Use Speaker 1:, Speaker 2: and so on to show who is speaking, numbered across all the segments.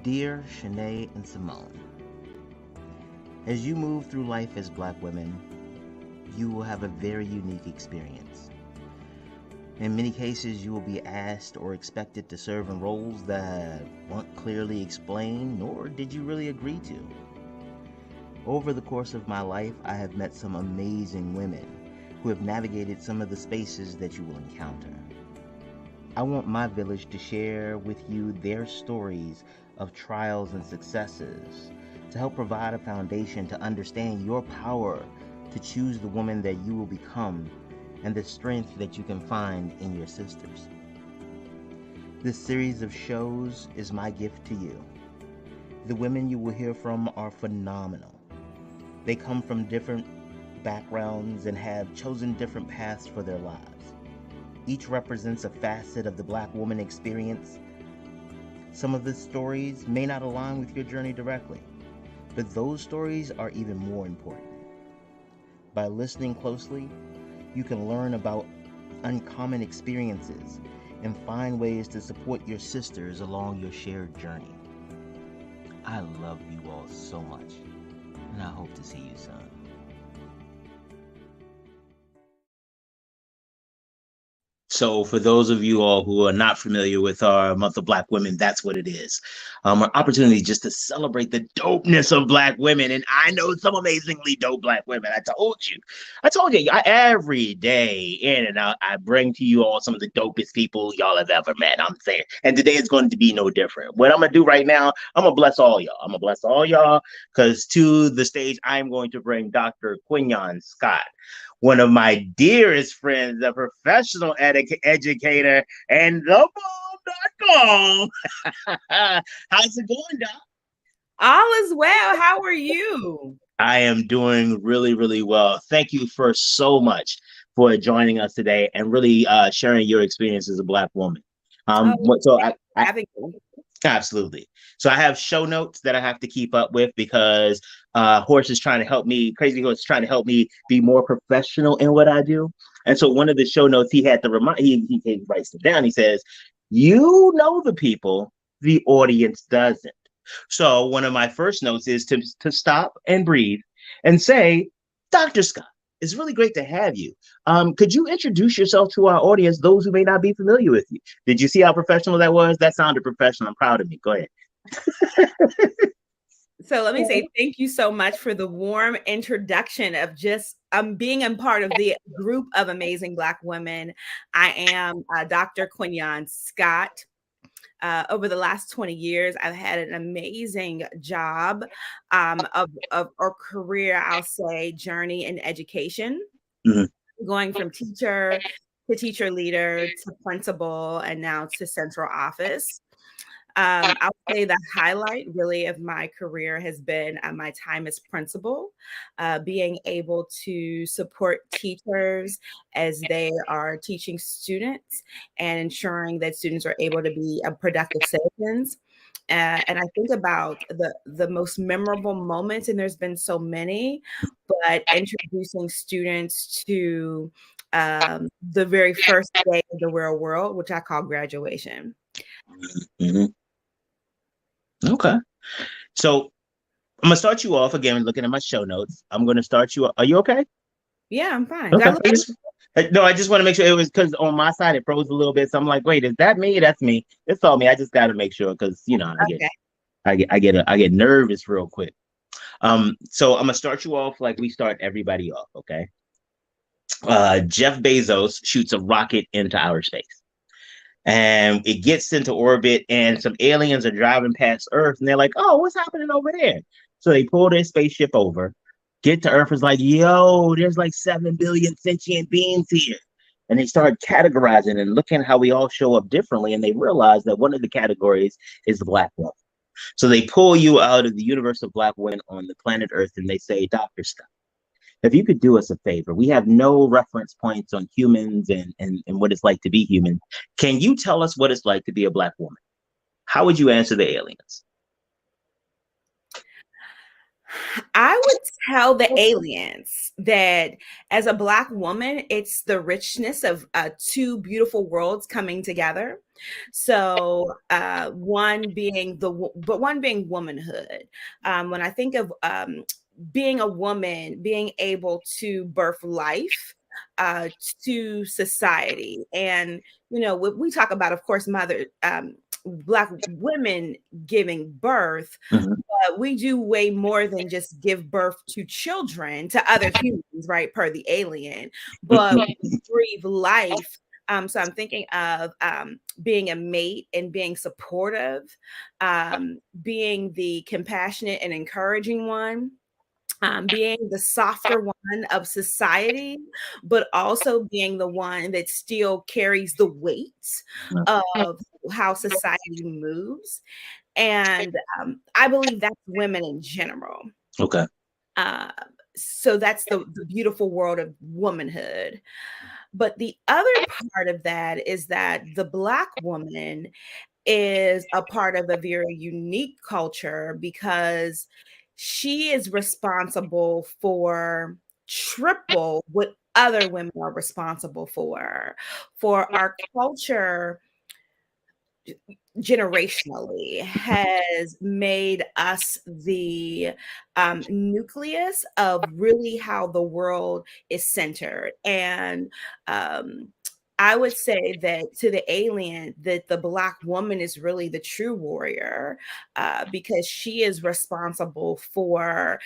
Speaker 1: Dear Shanae and Simone, as you move through life as Black women, you will have a very unique experience. In many cases, you will be asked or expected to serve in roles that weren't clearly explained, nor did you really agree to. Over the course of my life, I have met some amazing women who have navigated some of the spaces that you will encounter. I want my village to share with you their stories of trials and successes to help provide a foundation to understand your power to choose the woman that you will become and the strength that you can find in your sisters. This series of shows is my gift to you. The women you will hear from are phenomenal. They come from different backgrounds and have chosen different paths for their lives. Each represents a facet of the Black woman experience. Some of the stories may not align with your journey directly, but those stories are even more important. By listening closely, you can learn about uncommon experiences and find ways to support your sisters along your shared journey. I love you all so much, and I hope to see you soon. So for those of you all who are not familiar with our month of Black women, that's what it is. An opportunity just to celebrate the dopeness of Black women. And I know some amazingly dope Black women. I told you, every day in and out, I bring to you all some of the dopest people y'all have ever met. I'm saying, and today is going to be no different. What I'm going to do right now, I'm going to bless all y'all. Because to the stage, I'm going to bring Dr. Quinhon Scott, one of my dearest friends, a professional educator, and thebomb.com. How's it going, Doc?
Speaker 2: All is well. How are you?
Speaker 1: I am doing really, really well. Thank you for so much for joining us today and really sharing your experience as a Black woman. Absolutely. So I have show notes that I have to keep up with because Horse is trying to help me, Crazy Horse is trying to help me be more professional in what I do. And so one of the show notes he had to remind, he writes it down. He says, you know the people, the audience doesn't. So one of my first notes is to stop and breathe and say, Dr. Scott, it's really great to have you. Could you introduce yourself to our audience, those who may not be familiar with you? Did you see how professional that was? That sounded professional. I'm proud of me. Go ahead.
Speaker 2: So let me say thank you so much for the warm introduction of just being a part of the group of amazing Black women. I am Dr. Quinhon Scott. Over the last 20 years, I've had an amazing job of or career, I'll say, journey in education, going from teacher to teacher leader to principal and now to central office. I'll say the highlight really of my career has been my time as principal, being able to support teachers as they are teaching students and ensuring that students are able to be productive citizens. And I think about the most memorable moments, and there's been so many, but introducing students to the very first day of the real world, which I call graduation.
Speaker 1: Mm-hmm. Okay. So I'm going to start you off again, looking at my show notes. I'm going to start you. Are you okay?
Speaker 2: Yeah, I'm fine.
Speaker 1: Okay. I just want to make sure it was because on my side it froze a little bit. So I'm like, wait, is that me? That's me. It's all me. I just got to make sure because I get nervous real quick. So I'm gonna start you off like we start everybody off. Okay. Jeff Bezos shoots a rocket into outer space, and it gets into orbit, and some aliens are driving past Earth, and they're like, "Oh, what's happening over there?" So they pull their spaceship over, get to Earth, is like, "Yo, there's like 7 billion sentient beings here." And they start categorizing and looking at how we all show up differently. And they realize that one of the categories is the Black woman. So they pull you out of the universe of Black women on the planet Earth and they say, Dr. Scott, if you could do us a favor, we have no reference points on humans and what it's like to be human. Can you tell us what it's like to be a Black woman? How would you answer the aliens?
Speaker 2: I would tell the aliens that as a Black woman, it's the richness of two beautiful worlds coming together. So one being womanhood. When I think of being a woman, being able to birth life uh, to society, and we talk about, of course, Black women giving birth,
Speaker 1: Mhm.
Speaker 2: we do way more than just give birth to children, to other humans, right? Per the alien, but we breathe life. So I'm thinking of being a mate and being supportive, being the compassionate and encouraging one, being the softer one of society, but also being the one that still carries the weight of how society moves. And I believe that's women in general.
Speaker 1: Okay.
Speaker 2: Uh, so that's the beautiful world of womanhood. But the other part of that is that the Black woman is a part of a very unique culture because she is responsible for triple what other women are responsible for. For our culture generationally has made us the nucleus of really how the world is centered. And um, I would say that to the alien, that the Black woman is really the true warrior, because she is responsible for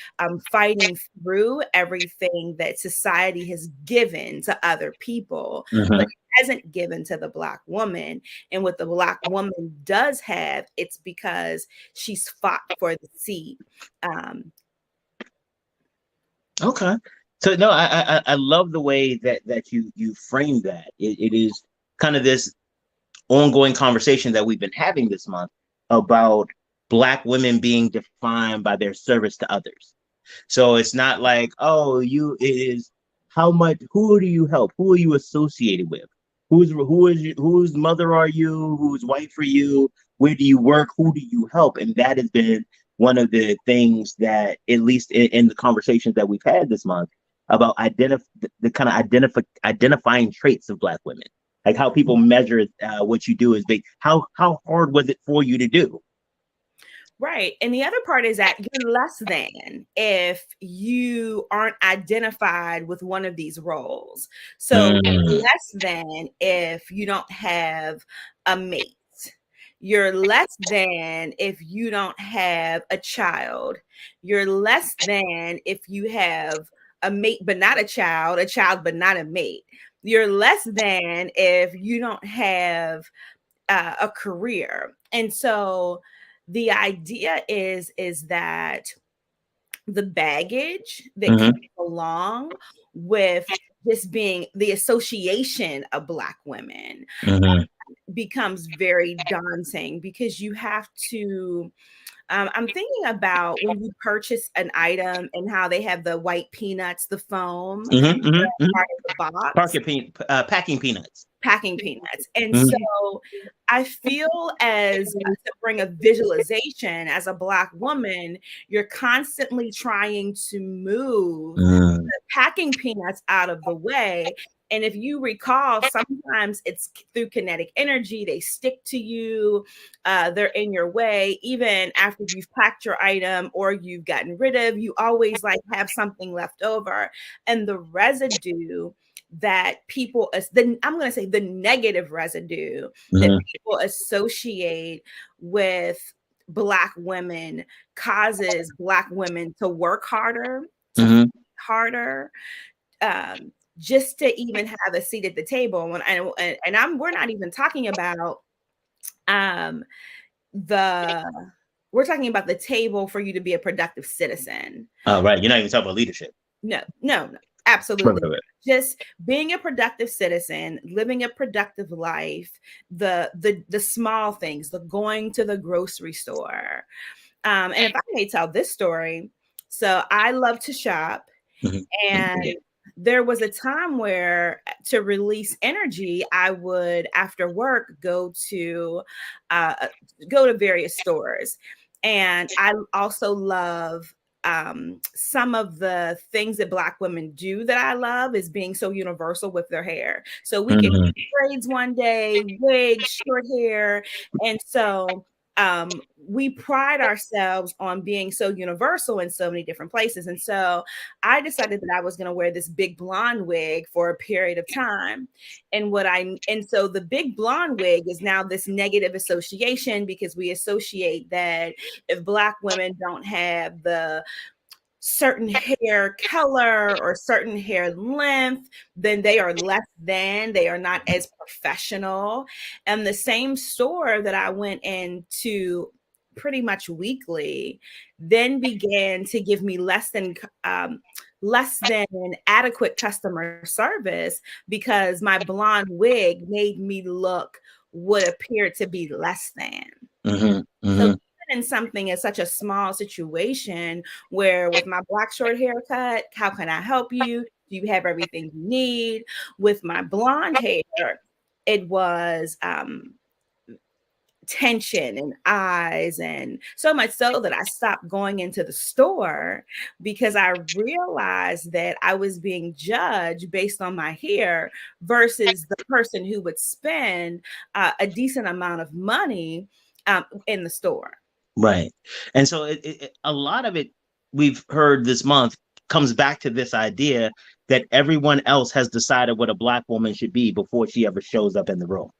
Speaker 2: fighting through everything that society has given to other people, but
Speaker 1: Mhm.
Speaker 2: hasn't given to the Black woman. And what the Black woman does have, it's because she's fought for the seat. Um,
Speaker 1: Okay. So no, I love the way that you frame that. It is kind of this ongoing conversation that we've been having this month about Black women being defined by their service to others. So it's not like, oh, it is how much, who do you help? Who are you associated with? Whose mother are you? Whose wife are you? Where do you work? Who do you help? And that has been one of the things that, at least in the conversations that we've had this month, about the kind of identifying traits of Black women, like how people measure what you do is big. How hard was it for you to do?
Speaker 2: Right. And the other part is that you're less than if you aren't identified with one of these roles. So you're
Speaker 1: Mm,
Speaker 2: less than if you don't have a mate. You're less than if you don't have a child. You're less than if you have a mate but not a child but not a mate. You're less than if you don't have a career. And so the idea is that the baggage that comes
Speaker 1: mhm,
Speaker 2: along with this being the association of Black women
Speaker 1: mhm,
Speaker 2: becomes very daunting because you have to I'm thinking about when you purchase an item and how they have the white peanuts, the foam
Speaker 1: mhm, mhm, mhm.
Speaker 2: part of the box,
Speaker 1: Packing peanuts.
Speaker 2: packing peanuts. And so
Speaker 1: Mhm,
Speaker 2: I feel as to bring a visualization as a Black woman, you're constantly trying to move
Speaker 1: mm,
Speaker 2: packing peanuts out of the way. And if you recall, sometimes it's through kinetic energy, they stick to you, they're in your way. Even after you've packed your item or you've gotten rid of, you always like have something left over. And the residue that I'm going to say the negative residue that
Speaker 1: mhm,
Speaker 2: people associate with Black women causes Black women to work harder, to
Speaker 1: mhm,
Speaker 2: harder, um, just to even have a seat at the table. We're not even talking about um, the we're talking about the table for you to be a productive citizen.
Speaker 1: oh, right. You're not even talking about leadership.
Speaker 2: No,
Speaker 1: Right,
Speaker 2: absolutely.
Speaker 1: right, right.
Speaker 2: Just being a productive citizen, living a productive life, the small things, the going to the grocery store. And if I may tell this story, so I love to shop,
Speaker 1: Mhm,
Speaker 2: and there was a time where to release energy, I would after work uh, go to various stores. And I also love some of the things that Black women do that I love is being so universal with their hair. So we can braids one day, wigs, short hair. And so we pride ourselves on being so universal in so many different places. And so I decided that I was going to wear this big blonde wig for a period of time. And so the big blonde wig is now this negative association because we associate that if Black women don't have the certain hair color or certain hair length, then they are less than, they are not as professional. And the same store that I went into pretty much weekly then began to give me less than adequate customer service because my blonde wig made me look what appeared to be less than. So in something as such a small situation where with my black short haircut, how can I help you? Do you have everything you need? With my blonde hair, it was tension and eyes, and so much so that I stopped going into the store because I realized that I was being judged based on my hair versus the person who would spend a decent amount of money in the store.
Speaker 1: Right. And so a lot of it we've heard this month comes back to this idea that everyone else has decided what a Black woman should be before she ever shows up in the room.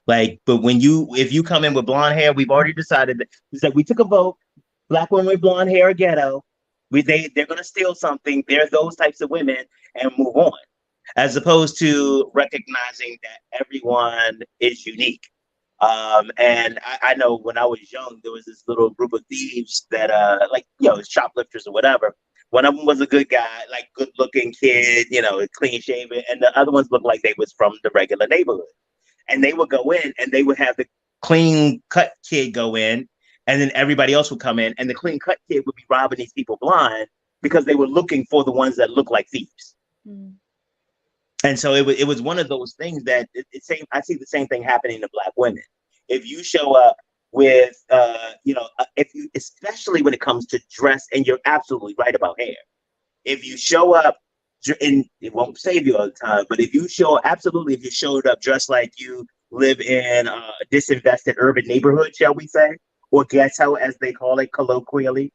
Speaker 1: Like, but if you come in with blonde hair, we've already decided that we took a vote. Black women with blonde hair are ghetto. They're gonna steal something. They're those types of women and move on, as opposed to recognizing that everyone is unique. And I know when I was young, there was this little group of thieves that, like, shoplifters or whatever. One of them was a good guy, like good looking kid, clean shaven, and the other ones looked like they was from the regular neighborhood. And they would go in and they would have the clean cut kid go in, and then everybody else would come in, and the clean cut kid would be robbing these people blind because they were looking for the ones that look like thieves. Mm. And so it was one of those things that I see the same thing happening to Black women. If you show up with, especially when it comes to dress, and you're absolutely right about hair. If you show up, and it won't save you all the time, but if you showed up dressed like you live in a disinvested urban neighborhood, shall we say, or ghetto as they call it colloquially,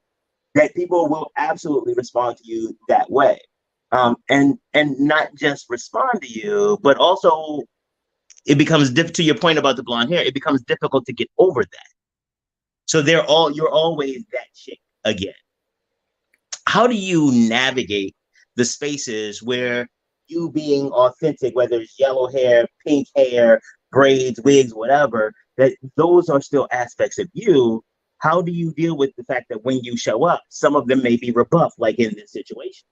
Speaker 1: that people will absolutely respond to you that way. And not just respond to you, but also it becomes to your point about the blonde hair, it becomes difficult to get over that. So you're always that chick again. How do you navigate the spaces where you being authentic, whether it's yellow hair, pink hair, braids, wigs, whatever, that those are still aspects of you? How do you deal with the fact that when you show up, some of them may be rebuffed, like in this situation?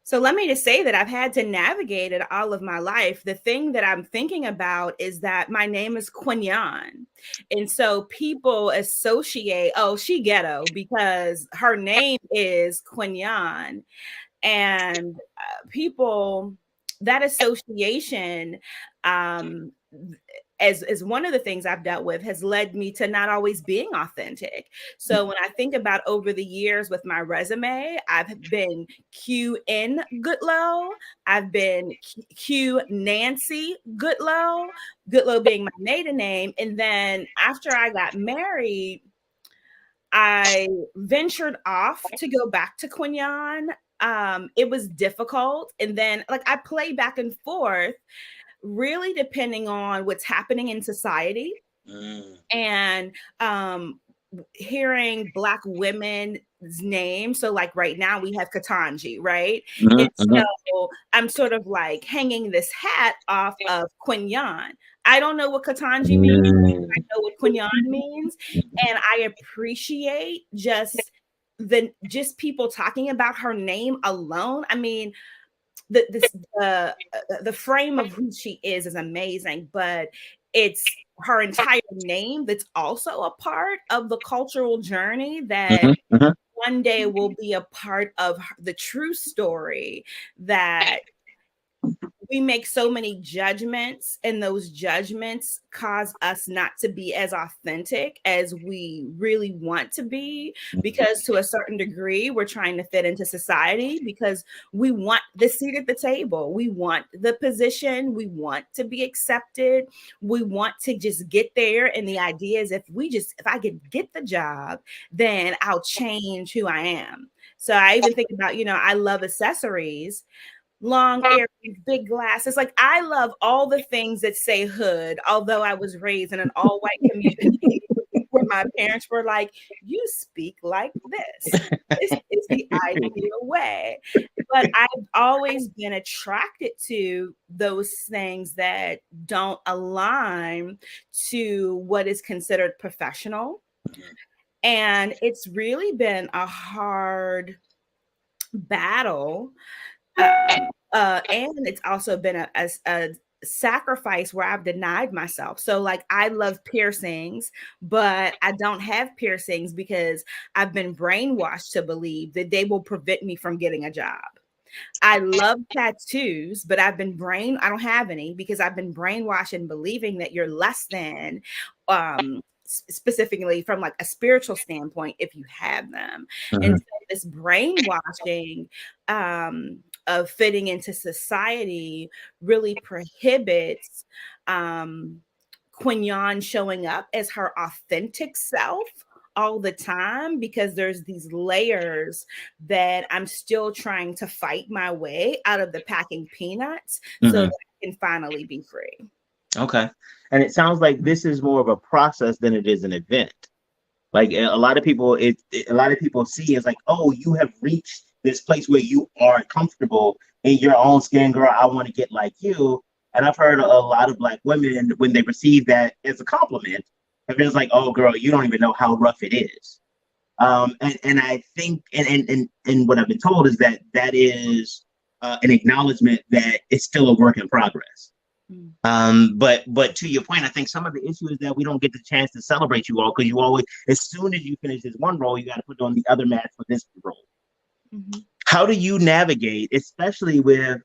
Speaker 2: So let me just say that I've had to navigate it all of my life. The thing that I'm thinking about is that my name is Quinhon. And so people associate, oh, she ghetto because her name is Quinhon. And people, that association, as one of the things I've dealt with has led me to not always being authentic. So when I think about over the years with my resume, I've been QN Goodlow, I've been Q Nancy Goodlow, Goodlow being my maiden name. And then after I got married, I ventured off to go back to Quinhon. It was difficult. And then I play back and forth, really depending on what's happening in society. And hearing Black women's names. So right now we have Ketanji, right? And so I'm sort of hanging this hat off of Quinhon. I don't know what Ketanji means. I know what Quinhon means. And I appreciate just people talking about her name alone. I mean, the frame of who she is amazing, but it's her entire name that's also a part of the cultural journey that one day will be a part of the true story that we make so many judgments, and those judgments cause us not to be as authentic as we really want to be, because to a certain degree we're trying to fit into society because we want the seat at the table, we want the position, we want to be accepted, we want to just get there. And the idea is if I could get the job, then I'll change who I am. So I even think about, I love accessories, long earrings, big glasses. Like, I love all the things that say hood, although I was raised in an all-white community where my parents were like, you speak like this. This is the ideal way. But I've always been attracted to those things that don't align to what is considered professional. And it's really been a hard battle. And it's also been a sacrifice where I've denied myself. So like, I love piercings, but I don't have piercings because I've been brainwashed to believe that they will prevent me from getting a job. I love tattoos, but I don't have any because I've been brainwashed in believing that you're less than, specifically from like a spiritual standpoint, if you have them. And so this brainwashing of fitting into society really prohibits Quinhon showing up as her authentic self all the time, because there's these layers that I'm still trying to fight my way out of the packing peanuts so that I can finally be free.
Speaker 1: Okay. And it sounds like this is more of a process than it is an event. Like a lot of people, a lot of people see it's like, oh, you have reached this place where you are comfortable in your own skin, girl. I want to get like you. And I've heard a lot of Black women, when they receive that as a compliment, it feels like, oh, girl, you don't even know how rough it is. And I think, and what I've been told is that is an acknowledgement that it's still a work in progress. But to your point, I think some of the issue is that we don't get the chance to celebrate you all, because you always, as soon as you finish this one role, you got to put on the other mask for this role. How do you navigate, especially with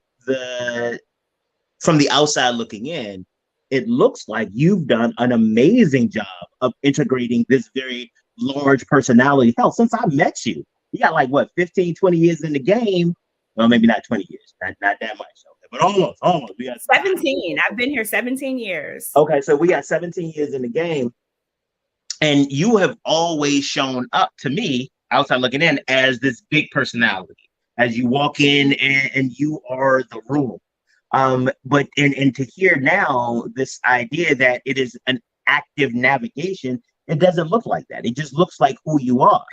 Speaker 1: from the outside looking in, it looks like you've done an amazing job of integrating this very large personality. Hell, since I met you, you got like what, 15, 20 years in the game. Well, maybe not 20 years, not that much. But almost. We got
Speaker 2: 17. I've been here 17 years.
Speaker 1: Okay, so we got 17 years in the game, and you have always shown up to me, outside looking in, as this big personality. As you walk in, and you are the room. But and to hear now this idea that it is an active navigation, it doesn't look like that. It just looks like who you are.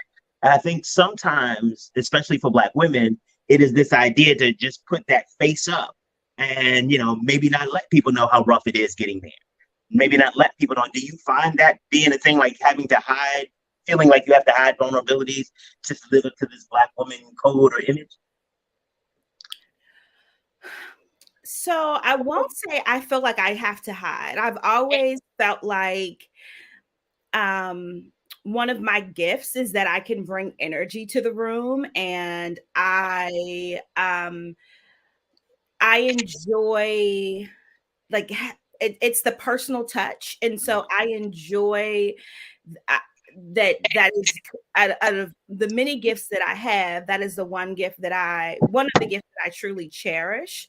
Speaker 1: And I think sometimes, especially for Black women, it is this idea to just put that face up and, maybe not let people know how rough it is getting there. Maybe not let people know. Do you find that being a thing, like having to hide, feeling like you have to hide vulnerabilities to live up to this Black woman code or image?
Speaker 2: So I won't say I feel like I have to hide. I've always felt like one of my gifts is that I can bring energy to the room, and I enjoy, like, it's the personal touch, and so I enjoy that is out of the many gifts that I have, that is the one of the gifts that I truly cherish,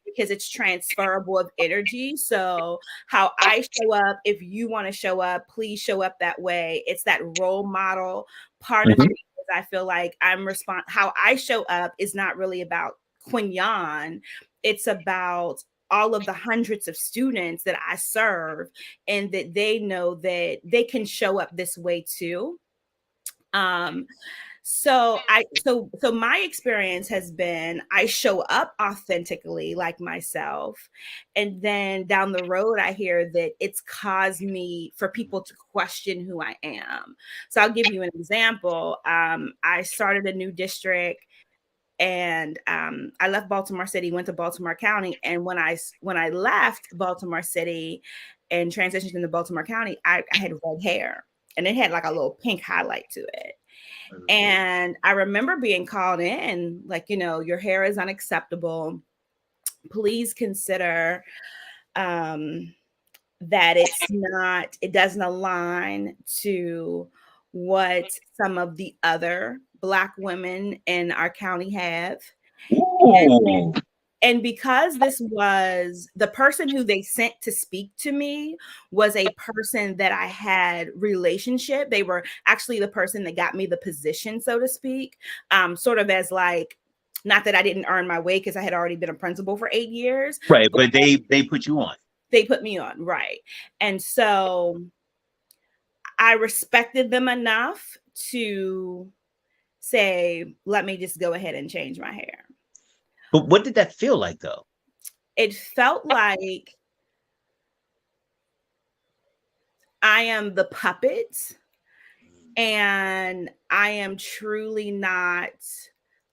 Speaker 2: because it's transferable of energy. So how I show up, if you want to show up, please show up that way. It's that role model part of me. I feel like how I show up is not really about Quinhon. It's about all of the hundreds of students that I serve, and that they know that they can show up this way too. So my experience has been, I show up authentically like myself, and then down the road I hear that it's caused me for people to question who I am. So I'll give you an example. I started a new district, and I left Baltimore City, went to Baltimore County, and when I left Baltimore City and transitioned into Baltimore County, I had red hair, and it had like a little pink highlight to it. And I remember being called in, like, your hair is unacceptable. please consider that it doesn't align to what some of the other Black women in our county have.
Speaker 1: Ooh.
Speaker 2: And because this was the person who they sent to speak to me was a person that I had relationship. They were actually the person that got me the position, so to speak, sort of as like, not that I didn't earn my way because I had already been a principal for 8 years.
Speaker 1: Right, but they put you on.
Speaker 2: They put me on, right. And so I respected them enough to say, let me just go ahead and change my hair.
Speaker 1: But what did that feel like, though?
Speaker 2: It felt like I am the puppet, and I am truly not.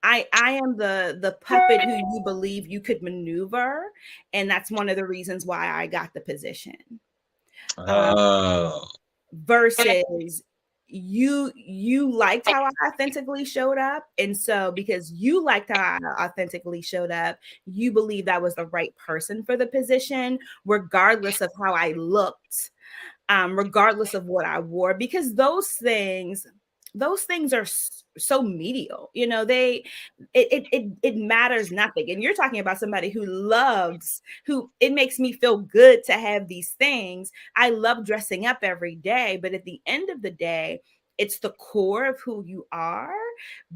Speaker 2: I am the puppet who you believe you could maneuver, and that's one of the reasons why I got the position.
Speaker 1: Oh.
Speaker 2: Versus you liked how I authentically showed up, and so because you liked how I authentically showed up, you believe that was the right person for the position, regardless of how I looked, regardless of what I wore, because those things are so medial, you know, it matters nothing. And you're talking about somebody who it makes me feel good to have these things. I love dressing up every day, but at the end of the day, it's the core of who you are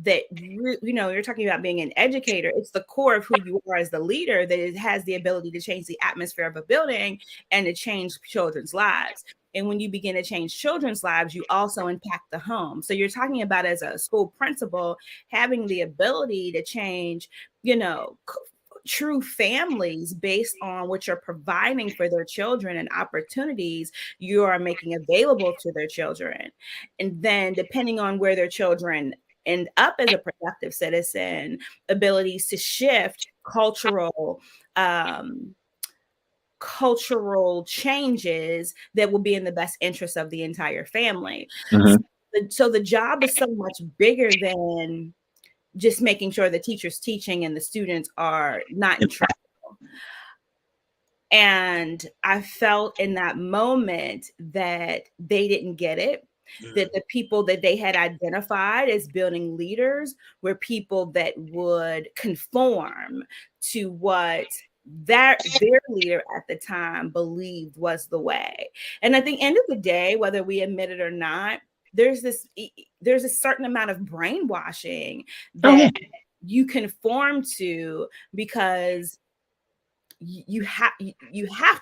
Speaker 2: that, you know, you're talking about being an educator. It's the core of who you are as the leader that it has the ability to change the atmosphere of a building and to change children's lives. And when you begin to change children's lives, you also impact the home. So you're talking about, as a school principal, having the ability to change, you know, true families based on what you're providing for their children and opportunities you are making available to their children. And then depending on where their children end up as a productive citizen, abilities to shift cultural changes that will be in the best interest of the entire family.
Speaker 1: Mm-hmm.
Speaker 2: So the job is so much bigger than just making sure the teacher's teaching and the students are not in trouble. And I felt in that moment that they didn't get it, that the people that they had identified as building leaders were people that would conform to what their leader at the time believed was the way. And at the end of the day, whether we admit it or not, there's a certain amount of brainwashing that you conform to because you have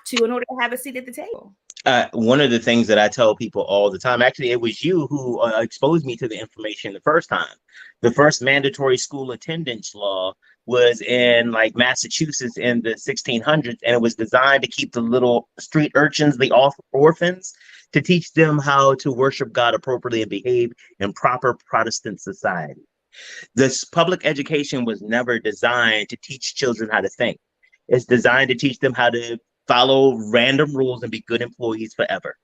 Speaker 2: to in order to have a seat at the table.
Speaker 1: One of the things that I tell people all the time, actually, it was you who exposed me to the information the first time. The first mandatory school attendance law was in like Massachusetts in the 1600s, and it was designed to keep the little street urchins, the orphans, to teach them how to worship God appropriately and behave in proper Protestant society. This public education was never designed to teach children how to think. It's designed to teach them how to follow random rules and be good employees forever.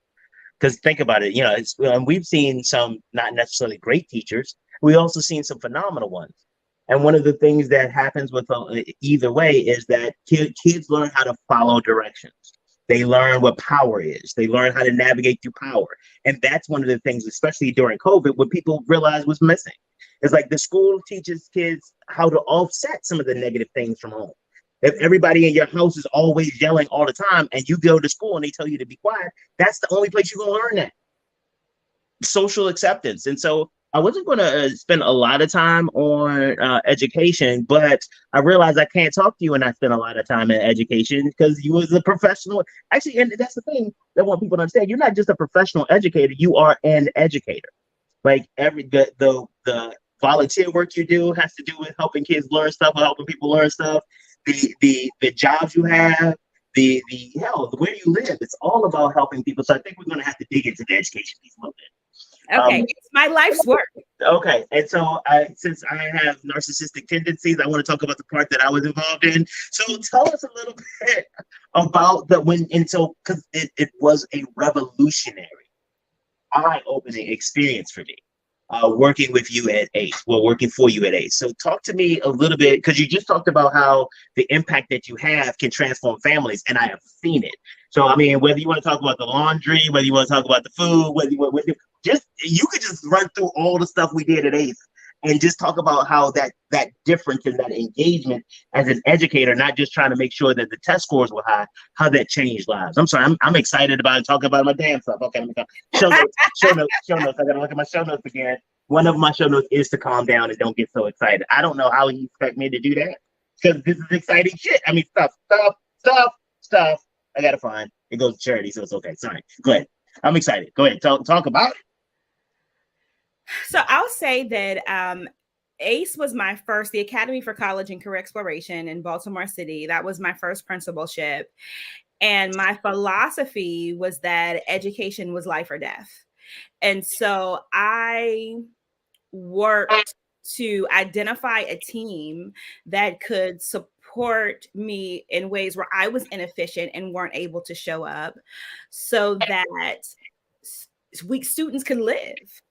Speaker 1: Because think about it, you know, we've seen some not necessarily great teachers. We also seen some phenomenal ones. And one of the things that happens with either way is that kids learn how to follow directions. They learn what power is. They learn how to navigate through power. And that's one of the things, especially during COVID, what people realized was missing. It's like the school teaches kids how to offset some of the negative things from home. If everybody in your house is always yelling all the time and you go to school and they tell you to be quiet, that's the only place you're going to learn that. Social acceptance. And so I wasn't going to spend a lot of time on education, but I realized I can't talk to you and I spend a lot of time in education because you was a professional. Actually, and that's the thing that I want people to understand. You're not just a professional educator. You are an educator. Like the volunteer work you do has to do with helping kids learn stuff or helping people learn stuff. The jobs you have, the hell, where you live, it's all about helping people. So I think we're going to have to dig into the education piece a little bit.
Speaker 2: Okay, it's my life's work.
Speaker 1: Okay, and so since I have narcissistic tendencies, I want to talk about the part that I was involved in. So tell us a little bit about because it was a revolutionary, eye-opening experience for me. working with you at ACE, well, working for you at ACE. So talk to me a little bit, because you just talked about how the impact that you have can transform families, and I have seen it. So, I mean, whether you want to talk about the laundry, whether you want to talk about the food, whether you want to, just, you could just run through all the stuff we did at ACE and just talk about how that difference and that engagement as an educator, not just trying to make sure that the test scores were high, how that changed lives. I'm sorry, I'm excited about it, talking about my damn stuff. Okay, let me go. Show notes, show notes. I gotta look at my show notes again. One of my show notes is to calm down and don't get so excited. I don't know how he expect me to do that, because this is exciting shit. I mean, stuff. I gotta find. It goes to charity, so it's okay. Sorry. Go ahead. I'm excited. Go ahead. Talk about it.
Speaker 2: So I'll say that ACE was my first, the Academy for College and Career Exploration in Baltimore City. That was my first principalship. And my philosophy was that education was life or death. And so I worked to identify a team that could support me in ways where I was inefficient and weren't able to show up, so that students can live.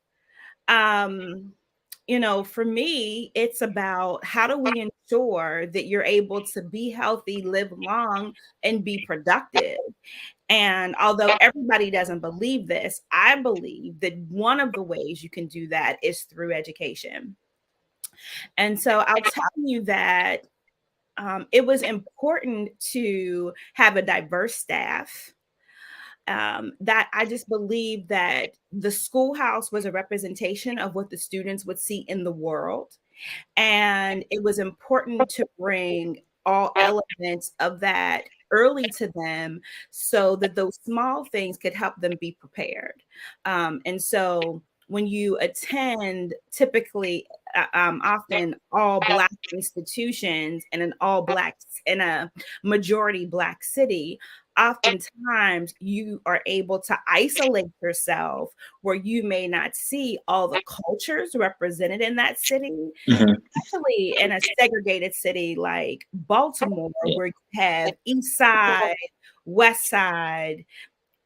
Speaker 2: For me, it's about, how do we ensure that you're able to be healthy, live long, and be productive? And although everybody doesn't believe this, I believe that one of the ways you can do that is through education. And so I'll tell you that it was important to have a diverse staff. That I just believe that the schoolhouse was a representation of what the students would see in the world. And it was important to bring all elements of that early to them, so that those small things could help them be prepared. And so when you attend typically often all Black institutions in a majority Black city, oftentimes you are able to isolate yourself where you may not see all the cultures represented in that city, especially in a segregated city like Baltimore, where you have East Side, West Side,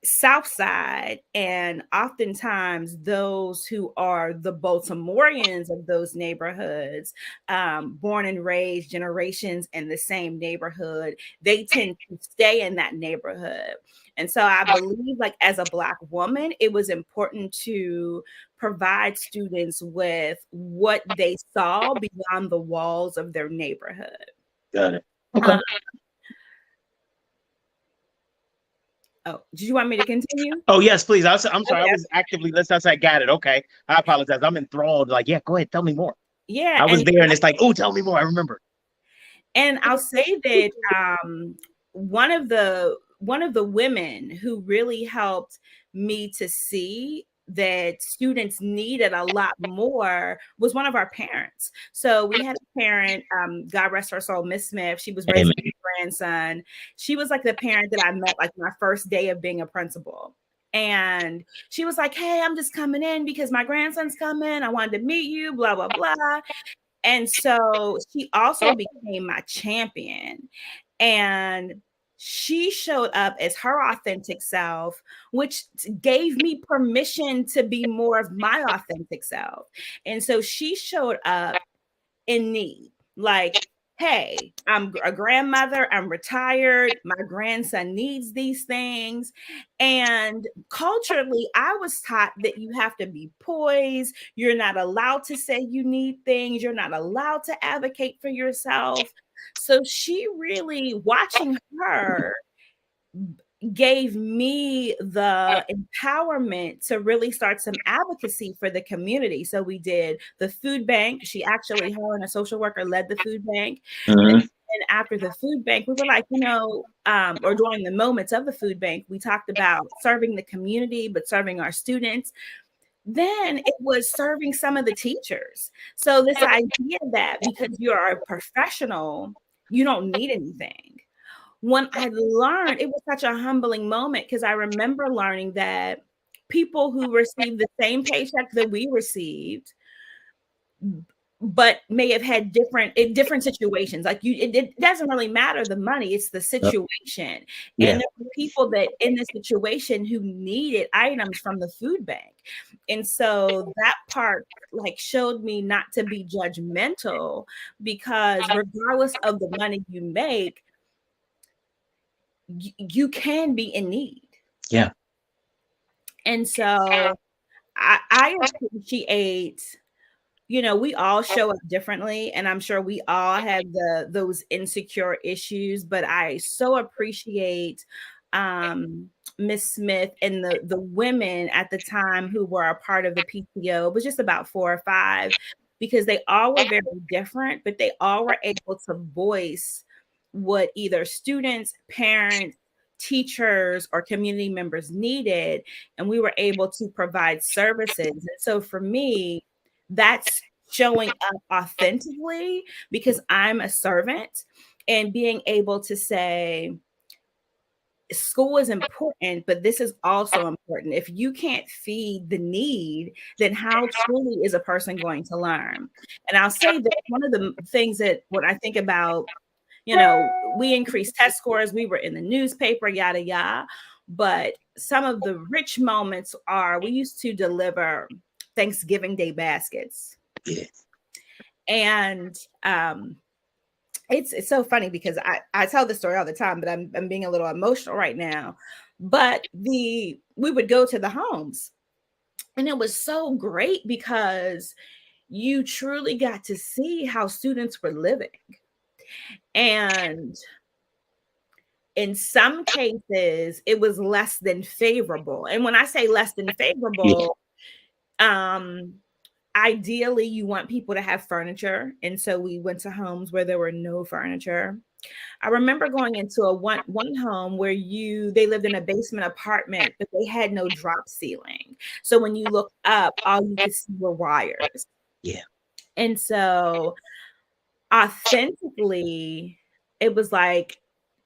Speaker 2: South Side, and oftentimes those who are the Baltimoreans of those neighborhoods, born and raised generations in the same neighborhood, they tend to stay in that neighborhood. And so I believe, like, as a Black woman, it was important to provide students with what they saw beyond the walls of their neighborhood.
Speaker 1: Got it. Okay.
Speaker 2: Oh, did you want me to continue?
Speaker 1: Oh, yes, please. I'm sorry. Okay. I was actively listening. I got it. Okay. I apologize. I'm enthralled. Like, yeah, go ahead. Tell me more.
Speaker 2: Yeah.
Speaker 1: I was there and it's like, oh, tell me more. I remember.
Speaker 2: And I'll say that one of the women who really helped me to see that students needed a lot more was one of our parents. So we had a parent, God rest her soul, Miss Smith. She was raising my grandson. She was like the parent that I met like my first day of being a principal. And she was like, hey, I'm just coming in because my grandson's coming. I wanted to meet you, blah, blah, blah. And so she also became my champion. And she showed up as her authentic self, which gave me permission to be more of my authentic self. And so she showed up in need. Like, hey, I'm a grandmother, I'm retired, my grandson needs these things. And culturally, I was taught that you have to be poised, you're not allowed to say you need things, you're not allowed to advocate for yourself. So she really, watching her, gave me the empowerment to really start some advocacy for the community. So we did the food bank. She actually, her and a social worker led the food bank. And after the food bank, we were like, or during the moments of the food bank, we talked about serving the community, but serving our students. Then it was serving some of the teachers. So this idea that because you're a professional, you don't need anything. When I learned, it was such a humbling moment, because I remember learning that people who received the same paycheck that we received, but may have had different situations. Like it doesn't really matter the money, it's the situation. Yeah. And there were people that in this situation who needed items from the food bank. And so that part like showed me not to be judgmental, because regardless of the money you make, you can be in need.
Speaker 1: Yeah.
Speaker 2: And so I appreciate, we all show up differently, and I'm sure we all have those insecure issues, but I so appreciate Miss Smith and the women at the time who were a part of the PTO. It was just about 4 or 5, because they all were very different, but they all were able to voice what either students, parents, teachers, or community members needed, and we were able to provide services. And so for me, that's showing up authentically, because I'm a servant, and being able to say, school is important, but this is also important. If you can't feed the need, then how truly is a person going to learn? And I'll say that one of the things that when I think about, we increased test scores, we were in the newspaper, yada, yada. But some of the rich moments are, we used to deliver Thanksgiving Day baskets.
Speaker 1: Yeah.
Speaker 2: And it's so funny because I tell this story all the time, but I'm being a little emotional right now. But we would go to the homes, and it was so great because you truly got to see how students were living. And in some cases, it was less than favorable. And when I say less than favorable, ideally you want people to have furniture. And so we went to homes where there were no furniture. I remember going into one home where they lived in a basement apartment, but they had no drop ceiling. So when you look up, all you could see were wires.
Speaker 1: Yeah.
Speaker 2: And so authentically, it was like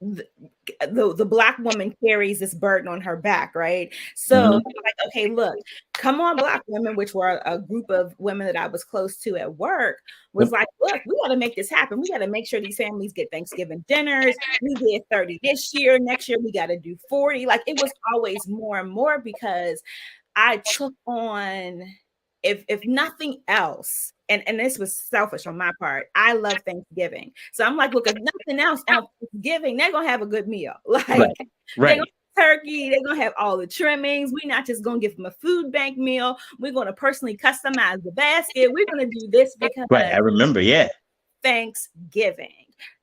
Speaker 2: the Black woman carries this burden on her back, right? So like, okay, look, come on, Black women, which were a group of women that I was close to at work, was like, look, we got to make this happen. We got to make sure these families get Thanksgiving dinners. We did 30 this year. Next year, we got to do 40. Like, it was always more and more, because I took on, if nothing else, and this was selfish on my part, I love Thanksgiving. So I'm like, look, if nothing else on Thanksgiving, they're going to have a good meal. Like,
Speaker 1: right.
Speaker 2: They're gonna turkey, they're going to have all the trimmings. We're not just going to give them a food bank meal. We're going to personally customize the basket. We're going to do this because
Speaker 1: I remember,
Speaker 2: Thanksgiving.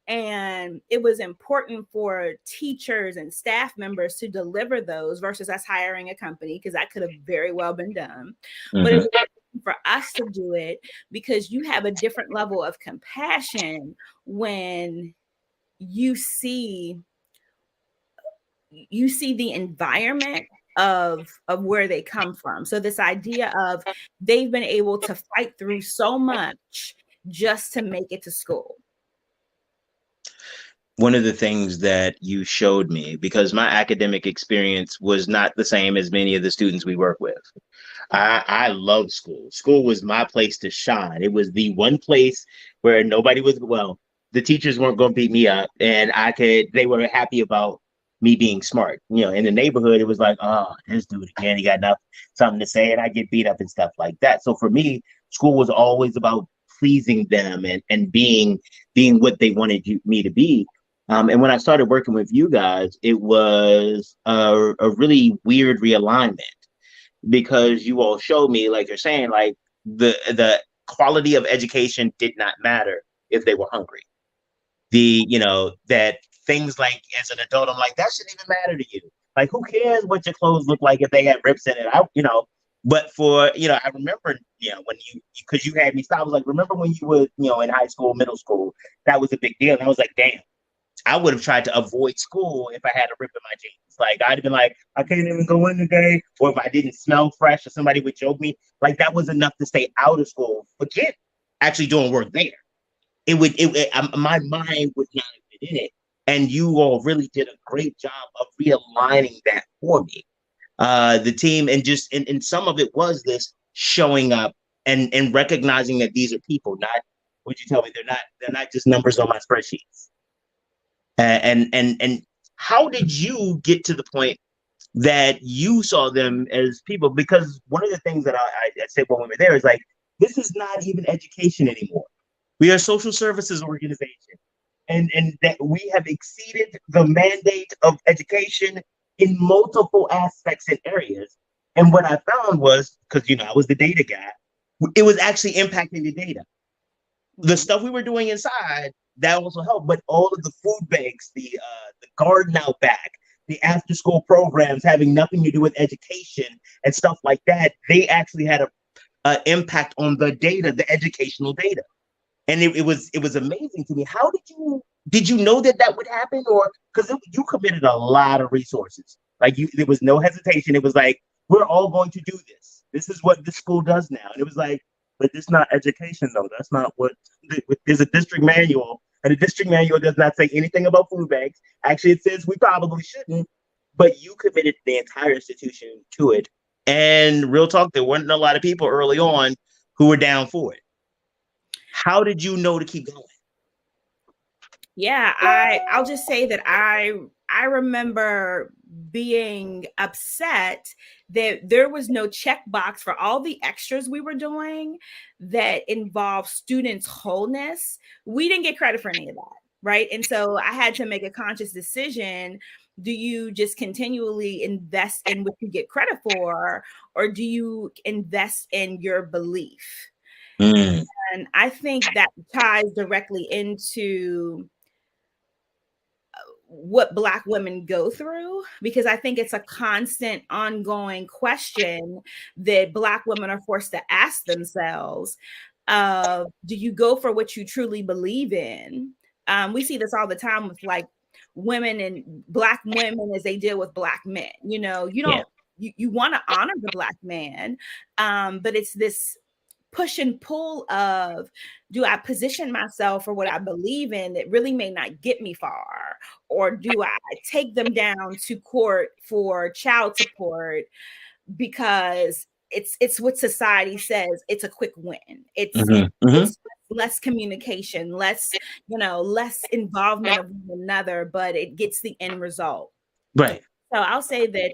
Speaker 2: And it was important for teachers and staff members to deliver those versus us hiring a company, because that could have very well been done. But it was for us to do it because you have a different level of compassion when you see the environment of where they come from. So this idea of they've been able to fight through so much just to make it to school.
Speaker 1: One of the things that you showed me, because my academic experience was not the same as many of the students we work with. I love school. School was my place to shine. It was the one place where nobody was, the teachers weren't going to beat me up, and they were happy about me being smart. In the neighborhood, it was like, oh, this dude again, he got something to say, and I get beat up and stuff like that. So for me, school was always about pleasing them and being what they wanted me to be. And when I started working with you guys, it was a really weird realignment, because you all showed me, like you're saying, like the quality of education did not matter if they were hungry. That things like, as an adult, I'm like, that shouldn't even matter to you. Like, who cares what your clothes look like if they had rips in it? But for, I remember, when because you had me stop, I was like, remember when you were, in high school, middle school, that was a big deal. And I was like, damn, I would have tried to avoid school if I had a rip in my jeans. Like, I'd have been like, I can't even go in today. Or if I didn't smell fresh, or somebody would joke me. Like, that was enough to stay out of school. Forget actually doing work there. My mind would not have been in it. And you all really did a great job of realigning that for me. The team, and some of it was this showing up and recognizing that these are people, not, would you tell me, they're not just numbers on my spreadsheets. And how did you get to the point that you saw them as people? Because one of the things that I said when we were there is like, this is not even education anymore. We are a social services organization, and that we have exceeded the mandate of education in multiple aspects and areas. And what I found was, because I was the data guy, it was actually impacting the data. The stuff we were doing inside that also helped, but all of the food banks, the garden out back, the after school programs having nothing to do with education and stuff like that, they actually had a impact on the data, the educational data. And it was amazing to me. How did you know that would happen, or because you committed a lot of resources? Like there was no hesitation. It was like, we're all going to do this. This is what this school does now. And it was like, but it's not education though. That's not what. There's a district manual, and the district manual does not say anything about food banks. Actually, it says we probably shouldn't. But you committed the entire institution to it. And real talk, there weren't a lot of people early on who were down for it. How did you know to keep going?
Speaker 2: Yeah, I'll just say that I remember being upset that there was no checkbox for all the extras we were doing that involved students' wholeness. We didn't get credit for any of that, right? And so I had to make a conscious decision. Do you just continually invest in what you get credit for, or do you invest in your belief?
Speaker 1: Mm.
Speaker 2: And I think that ties directly into what Black women go through, because I think it's a constant ongoing question that Black women are forced to ask themselves. Do you go for what you truly believe in? We see this all the time with like women and Black women as they deal with Black men. You don't, you want to honor the Black man, but it's this push and pull of, do I position myself for what I believe in that really may not get me far, or do I take them down to court for child support because it's what society says it's a quick win. It's less communication, less involvement of one another, but it gets the end result.
Speaker 1: Right.
Speaker 2: So I'll say that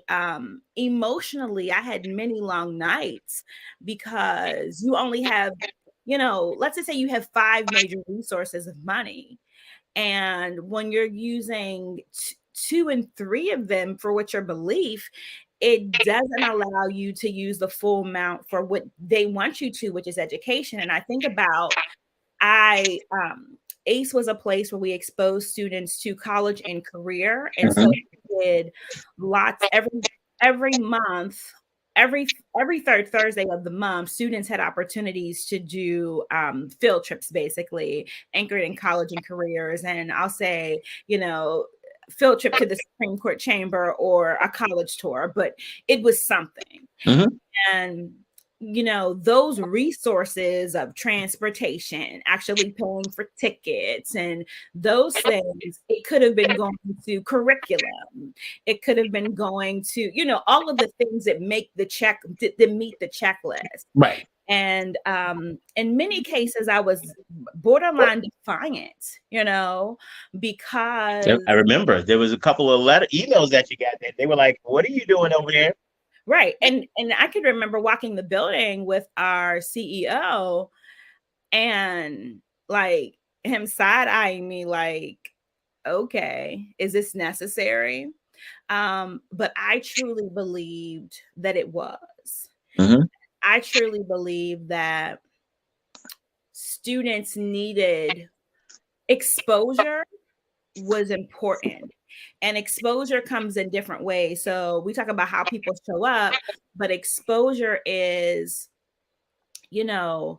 Speaker 2: emotionally, I had many long nights because you only have, let's just say you have 5 major resources of money. And when you're using 2 and 3 of them for what your belief, it doesn't allow you to use the full amount for what they want you to, which is education. And I think about, ACE was a place where we exposed students to college and career. And so we did lots every month, every third Thursday of the month, students had opportunities to do field trips, basically anchored in college and careers. And I'll say, field trip to the Supreme Court chamber or a college tour, but it was something. And those resources of transportation, actually paying for tickets and those things, it could have been going to curriculum. It could have been going to, all of the things that make that meet the checklist.
Speaker 1: Right.
Speaker 2: And in many cases, I was borderline defiant, because
Speaker 1: I remember there was a couple of emails that you got that they were like, "What are you doing over there?"
Speaker 2: Right. And I could remember walking the building with our CEO and like him side-eyeing me like, okay, is this necessary? But I truly believed that it was. I truly believe that students needed exposure was important. And exposure comes in different ways. So we talk about how people show up, but exposure is, I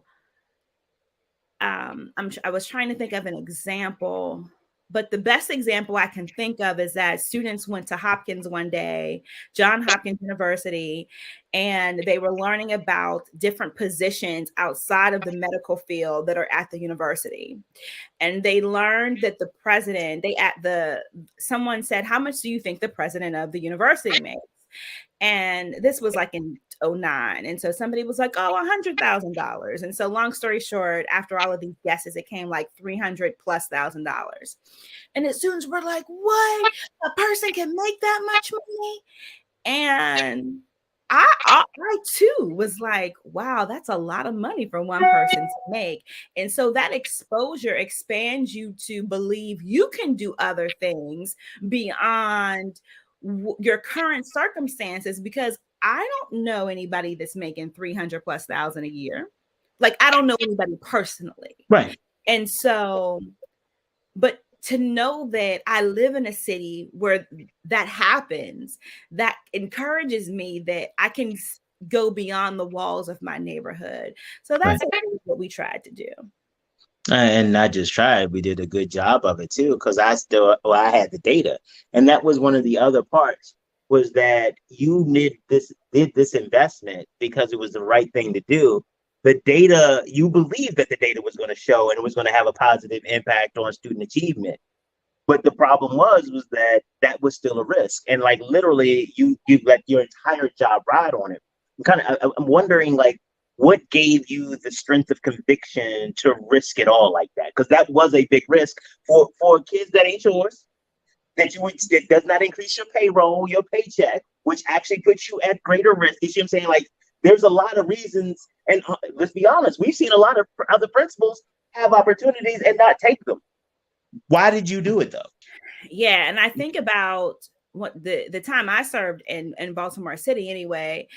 Speaker 2: was trying to think of an example, but the best example I can think of is that students went to Hopkins one day, Johns Hopkins University, and they were learning about different positions outside of the medical field that are at the university. And they learned that the president, someone said, "How much do you think the president of the university makes?" And this was like in 2009. And so somebody was like, "Oh, $100,000. And so long story short, after all of these guesses, it came like $300,000+. And the students were like, "What? A person can make that much money?" And I too was like, wow, that's a lot of money for one person to make. And so that exposure expands you to believe you can do other things beyond your current circumstances, because I don't know anybody that's making 300 plus thousand a year. Like, I don't know anybody personally.
Speaker 1: Right.
Speaker 2: And so, but to know that I live in a city where that happens, that encourages me that I can go beyond the walls of my neighborhood. So that's what we tried to do.
Speaker 1: And not just tried, we did a good job of it too, because I had the data. And that was one of the other parts, was that you did this investment because it was the right thing to do. The data, you believed that the data was going to show and it was going to have a positive impact on student achievement. But the problem was that was still a risk. And like literally you let your entire job ride on it. I'm wondering, like, what gave you the strength of conviction to risk it all like that? Because that was a big risk for kids that ain't yours, that does not increase your payroll, your paycheck, which actually puts you at greater risk. You see what I'm saying? Like, there's a lot of reasons, and let's be honest, we've seen a lot of other principals have opportunities and not take them. Why did you do it though?
Speaker 2: Yeah, and I think about what the time I served in Baltimore City anyway,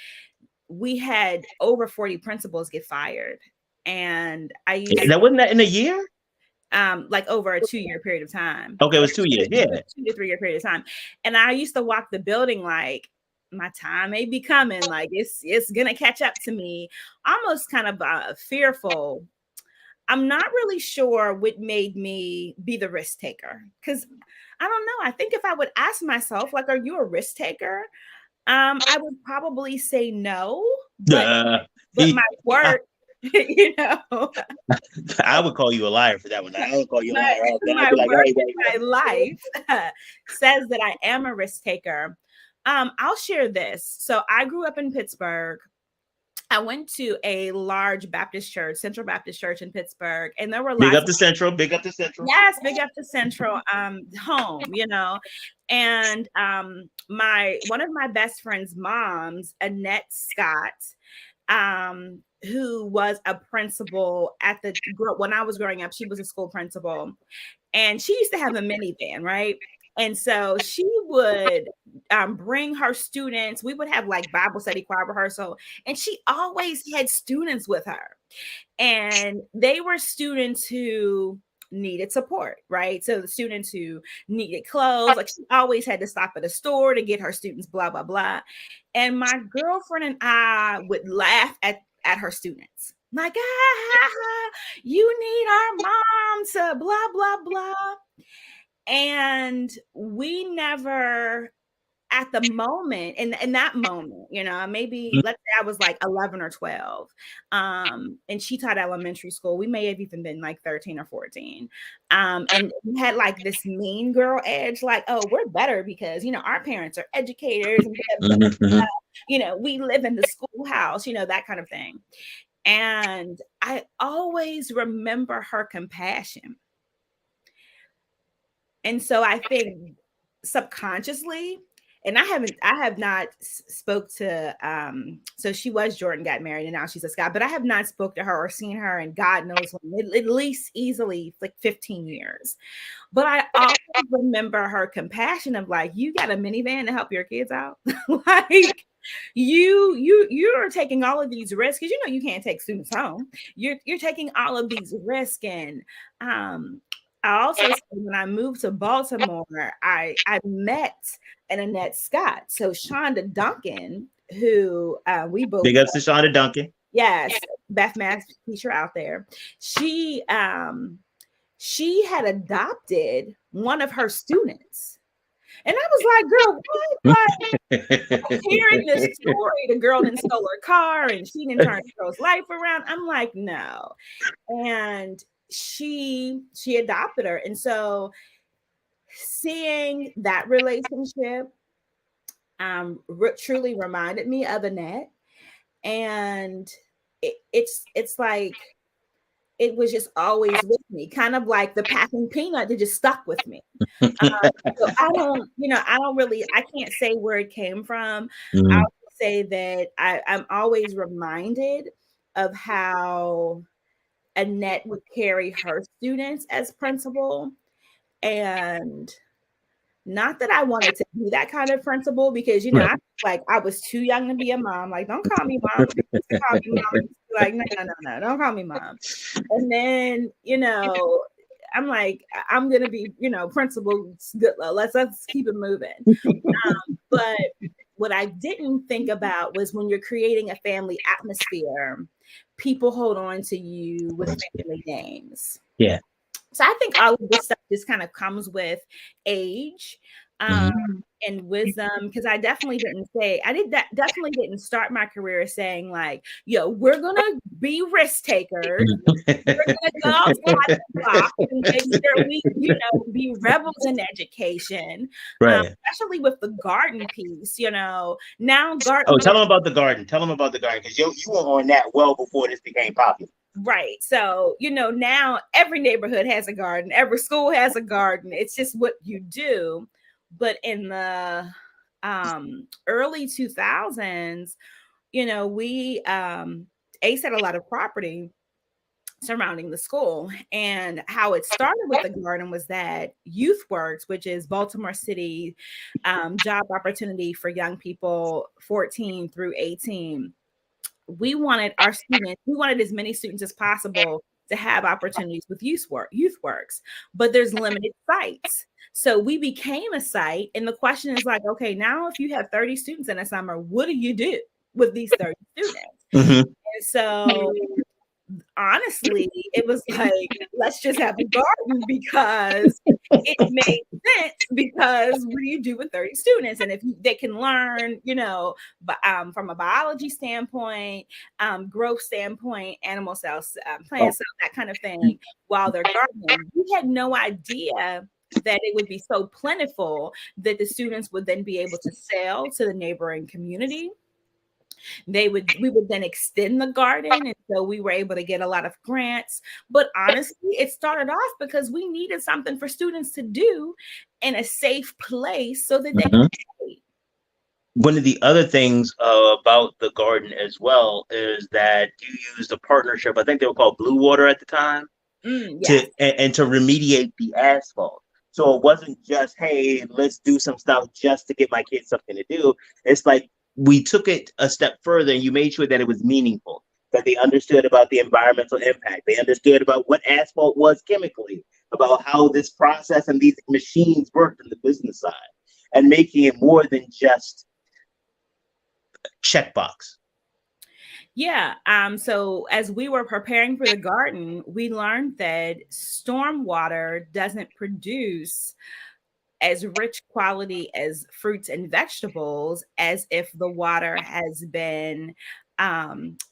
Speaker 2: we had over 40 principals get fired. And I used
Speaker 1: that wasn't that in a year?
Speaker 2: Like over a 2-year period of time.
Speaker 1: Okay, it was 2 years. Yeah.
Speaker 2: 2 to 3 year period of time. And I used to walk the building like, my time may be coming, like it's gonna catch up to me, almost kind of fearful. I'm not really sure what made me be the risk taker, because I don't know. I think if I would ask myself, like, are you a risk taker? I would probably say no, but my work, you know,
Speaker 1: I would call you a liar for that one. I would call you a liar.
Speaker 2: My work in my life says that I am a risk taker. I'll share this. So I grew up in Pittsburgh. I went to a large Baptist church, Central Baptist Church in Pittsburgh, and there were
Speaker 1: big up to Central.
Speaker 2: Yes, big up to Central, home, you know. And one of my best friend's moms, Annette Scott, who was a principal when I was growing up, she was a school principal, and she used to have a minivan, right? And so she would bring her students. We would have like Bible study, choir rehearsal, and she always had students with her. And they were students who needed support, right? So the students who needed clothes, like she always had to stop at a store to get her students, blah, blah, blah. And my girlfriend and I would laugh at her students. Like, you need our mom to blah, blah, blah. And we never, at the moment, in that moment, you know, maybe let's say I was like 11 or 12, and she taught elementary school. We may have even been like 13 or 14. And we had like this mean girl edge, like, oh, we're better because, you know, our parents are educators, and you know, we live in the schoolhouse, you know, that kind of thing. And I always remember her compassion. And so I think subconsciously, and I have not spoke to, so she was Jordan got married and now she's a Scott, but I have not spoke to her or seen her in God knows when, at least easily like 15 years. But I always remember her compassion of like, you got a minivan to help your kids out. Like, you're taking all of these risks, because you know you can't take students home. You're taking all of these risks. And I also, when I moved to Baltimore, I met an Annette Scott. So Shonda Duncan, who we both
Speaker 1: big ups to Shonda Duncan.
Speaker 2: Yes, Beth Math teacher out there. She had adopted one of her students. And I was like, girl, what? Like, hearing this story, the girl didn't stole her car and she didn't turn the girl's life around. I'm like, no. And she adopted her. And so seeing that relationship truly reminded me of Annette. And it's like, it was just always with me, kind of like the packing peanut that just stuck with me. So I don't, I don't really, I can't say where it came from. I
Speaker 1: Mhm.
Speaker 2: would say that I'm always reminded of how Annette would carry her students as principal. And not that I wanted to be that kind of principal, because
Speaker 1: Right.
Speaker 2: I like I was too young to be a mom. Like, don't call me mom. People used to call me mom. I used to be like, no, no, no, no, don't call me mom. And then, I'm like, I'm gonna be, principal. Good. Let's keep it moving. But what I didn't think about was when you're creating a family atmosphere, people hold on to you with family names.
Speaker 1: Yeah.
Speaker 2: So I think all of this stuff just kind of comes with age, um,
Speaker 1: Mhm.
Speaker 2: and wisdom. Because I definitely didn't say I did that. Definitely didn't start my career saying like, "Yo, we're gonna be risk takers. We're gonna go outside the box and make sure we, be rebels in education."
Speaker 1: Right.
Speaker 2: Especially with the garden piece. Now
Speaker 1: Oh,
Speaker 2: garden.
Speaker 1: tell them about the garden. Tell them about the garden, because you were on that well before this became popular.
Speaker 2: Right. So, now every neighborhood has a garden, every school has a garden. It's just what you do. But in the early 2000s, we Ace had a lot of property surrounding the school. And how it started with the garden was that YouthWorks, which is Baltimore City job opportunity for young people 14 through 18, we wanted as many students as possible to have opportunities with YouthWorks, but there's limited sites. So we became a site, and the question is like, okay, now if you have 30 students in a summer, what do you do with these 30 students?
Speaker 1: Mm-hmm.
Speaker 2: And so honestly, it was like, let's just have a garden, because it made sense. Because what do you do with 30 students? And if they can learn, but from a biology standpoint, growth standpoint, animal cells, plant cells, that kind of thing, while they're gardening, we had no idea that it would be so plentiful that the students would then be able to sell to the neighboring community. We would then extend the garden, and so we were able to get a lot of grants. But honestly, it started off because we needed something for students to do in a safe place so that they
Speaker 1: Mm-hmm.
Speaker 2: could play.
Speaker 1: One of the other things about the garden as well is that you used a partnership. I think they were called Blue Water at the time,
Speaker 2: Yes.
Speaker 1: and to remediate the asphalt. So it wasn't just, hey, let's do some stuff just to get my kids something to do. It's like we took it a step further, and you made sure that it was meaningful, that they understood about the environmental impact. They understood about what asphalt was chemically, about how this process and these machines worked in the business side, and making it more than just checkbox.
Speaker 2: Yeah. So as we were preparing for the garden, we learned that stormwater doesn't produce as rich quality as fruits and vegetables as if the water has been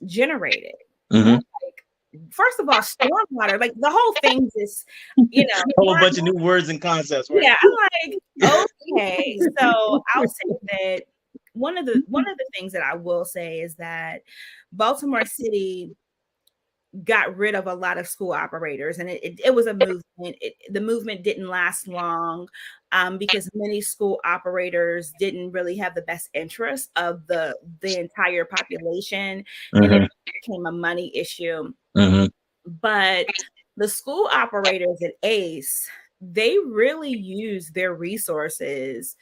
Speaker 2: generated. And I'm
Speaker 1: Mm-hmm.
Speaker 2: like, first of all, stormwater, like the whole thing just,
Speaker 1: A whole bunch of new words and concepts, right?
Speaker 2: yeah, I'm like, okay. So I'll say that one of the things that I will say is that Baltimore City got rid of a lot of school operators, and it was a movement. The movement didn't last long, because many school operators didn't really have the best interest of the entire population, and it
Speaker 1: Mm-hmm.
Speaker 2: became a money issue.
Speaker 1: Mm-hmm.
Speaker 2: But the school operators at ACE, they really use their resources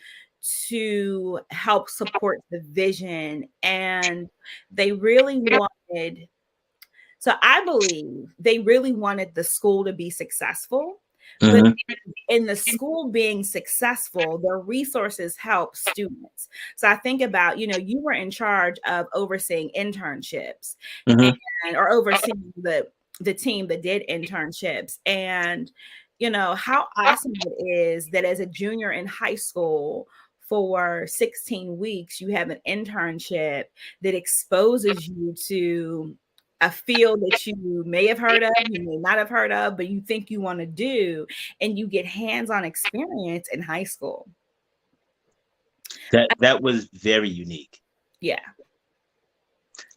Speaker 2: to help support the vision, and they really wanted so I believe they really wanted the school to be successful, but
Speaker 1: Mm-hmm.
Speaker 2: in the school being successful, their resources help students. So I think about, you were in charge of overseeing internships,
Speaker 1: Mm-hmm.
Speaker 2: and or overseeing the team that did internships. And how awesome it is that as a junior in high school, for 16 weeks you have an internship that exposes you to a field that you may have heard of, you may not have heard of, but you think you want to do, and you get hands-on experience in high school.
Speaker 1: That was very unique.
Speaker 2: Yeah.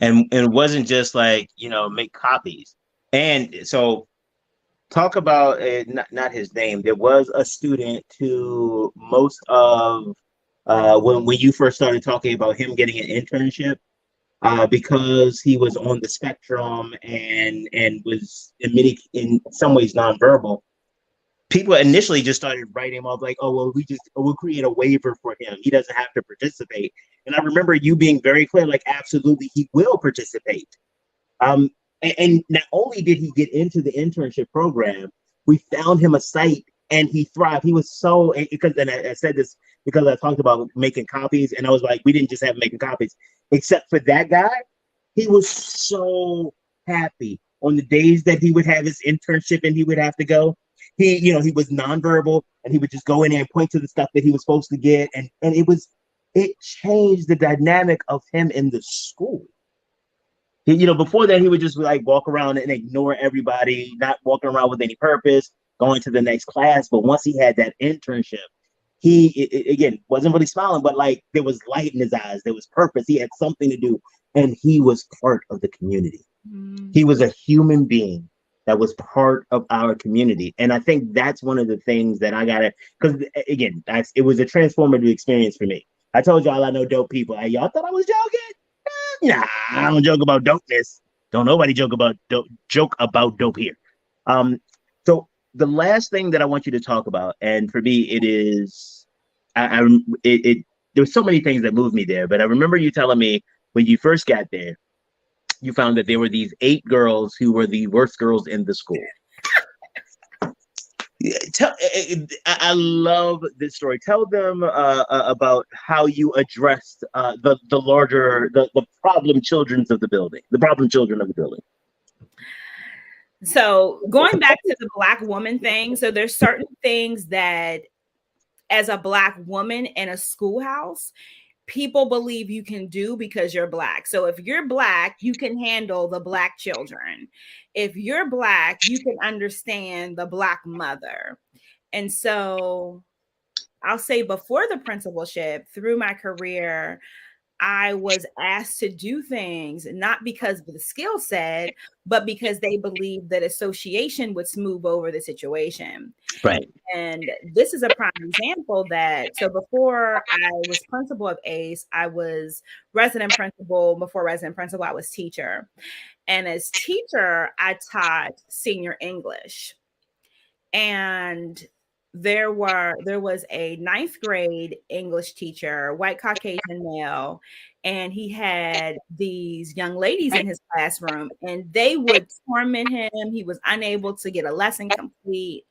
Speaker 1: And it wasn't just like, make copies. And so talk about not his name. There was a student who most of when you first started talking about him getting an internship, because he was on the spectrum and was in some ways nonverbal. People initially just started writing him off like, oh well, we'll create a waiver for him. He doesn't have to participate. And I remember you being very clear, like, absolutely, he will participate. And not only did he get into the internship program, we found him a site and he thrived. He was so, because, and I said this because I talked about making copies, and I was like, we didn't just have making copies, except for that guy. He was so happy on the days that he would have his internship and he would have to go. He was nonverbal and he would just go in there and point to the stuff that he was supposed to get. And it changed the dynamic of him in the school. Before that, he would just like walk around and ignore everybody, not walking around with any purpose, going to the next class. But once he had that internship, again wasn't really smiling, but like there was light in his eyes, there was purpose. He had something to do, and he was part of the community. He was a human being that was part of our community, and I think that's one of the things that I gotta. Because again, it was a transformative experience for me. I told y'all I know dope people. Y'all thought I was joking? Nah, I don't joke about dopeness. Don't nobody joke about dope here. So the last thing that I want you to talk about, and for me, it is, there's so many things that moved me there, but I remember you telling me when you first got there, you found that there were these 8 girls who were the worst girls in the school. I love this story. Tell them about how you addressed the larger the problem children of the building.
Speaker 2: So going back to the Black woman thing, so there's certain things that as a Black woman in a schoolhouse, people believe you can do because you're Black. So if you're Black, you can handle the Black children. If you're Black, you can understand the Black mother. And so I'll say before the principalship, through my career, I was asked to do things not because of the skill set, but because they believed that association would smooth over the situation.
Speaker 1: Right.
Speaker 2: And this is a prime example that, so before I was principal of ACE, I was resident principal. Before resident principal, I was teacher. And as teacher, I taught senior English. And there was a 9th grade English teacher, white Caucasian male, and he had these young ladies in his classroom, and they would torment him. He was unable to get a lesson complete.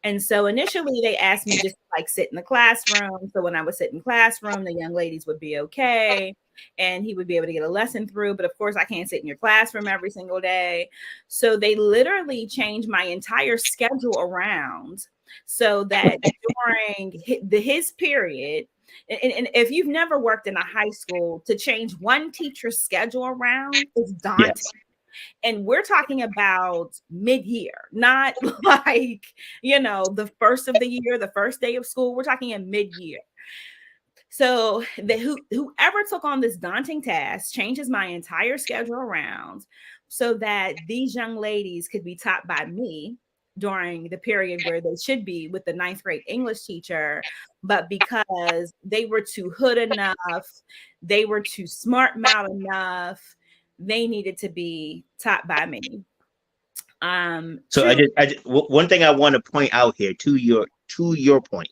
Speaker 2: And so initially they asked me just to like sit in the classroom. So when I would sit in classroom, the young ladies would be okay and he would be able to get a lesson through. But of course, I can't sit in your classroom every single day. So they literally changed my entire schedule around so that during his period, and if you've never worked in a high school, to change one teacher's schedule around is daunting. Yes. And we're talking about mid-year, not like, the first of the year, the first day of school. We're talking in mid-year. So whoever took on this daunting task changes my entire schedule around so that these young ladies could be taught by me during the period where they should be with the 9th grade English teacher. But because they were too hood enough, they were too smart mouth enough, they needed to be taught by me.
Speaker 1: So one thing I want to point out here to your point.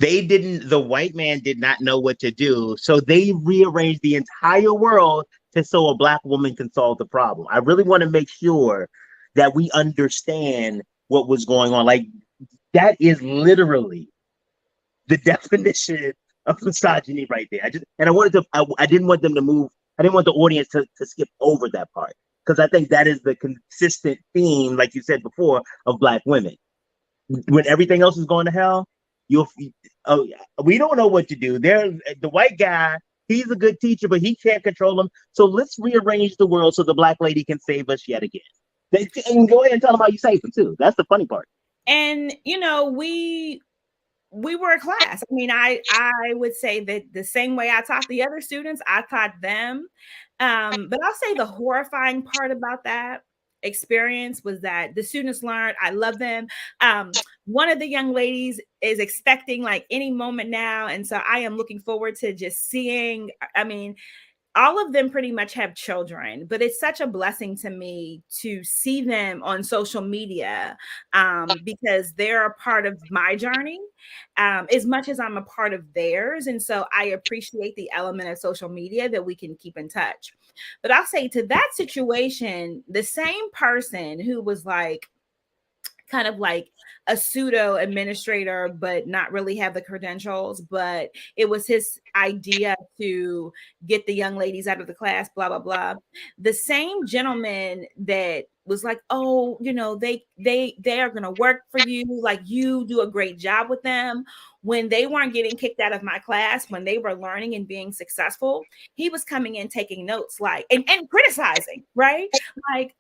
Speaker 1: The white man did not know what to do. So they rearranged the entire world so a Black woman can solve the problem. I really want to make sure that we understand what was going on. Like, that is literally the definition of misogyny right there. I didn't want them to move. I didn't want the audience to skip over that part, because I think that is the consistent theme, like you said before, of Black women. When everything else is going to hell, we don't know what to do. The white guy, he's a good teacher, but he can't control them. So let's rearrange the world so the Black lady can save us yet again. And go ahead and tell them how you save them too. That's the funny part.
Speaker 2: And we were a class. I mean, I would say that the same way I taught the other students, I taught them. But I'll say the horrifying part about that experience was that the students learned. I love them. One of the young ladies is expecting like any moment now. And so I am looking forward to just seeing, I mean, all of them pretty much have children, but it's such a blessing to me to see them on social media, because they're a part of my journey, as much as I'm a part of theirs. And so I appreciate the element of social media that we can keep in touch. But I'll say to that situation, the same person who was like, kind of like a pseudo administrator, but not really have the credentials. But it was his idea to get the young ladies out of the class, blah, blah, blah. The same gentleman that was like, oh, you know, they are going to work for you. Like, you do a great job with them. When they weren't getting kicked out of my class, when they were learning and being successful, he was coming in, taking notes, like, and criticizing, right? Like,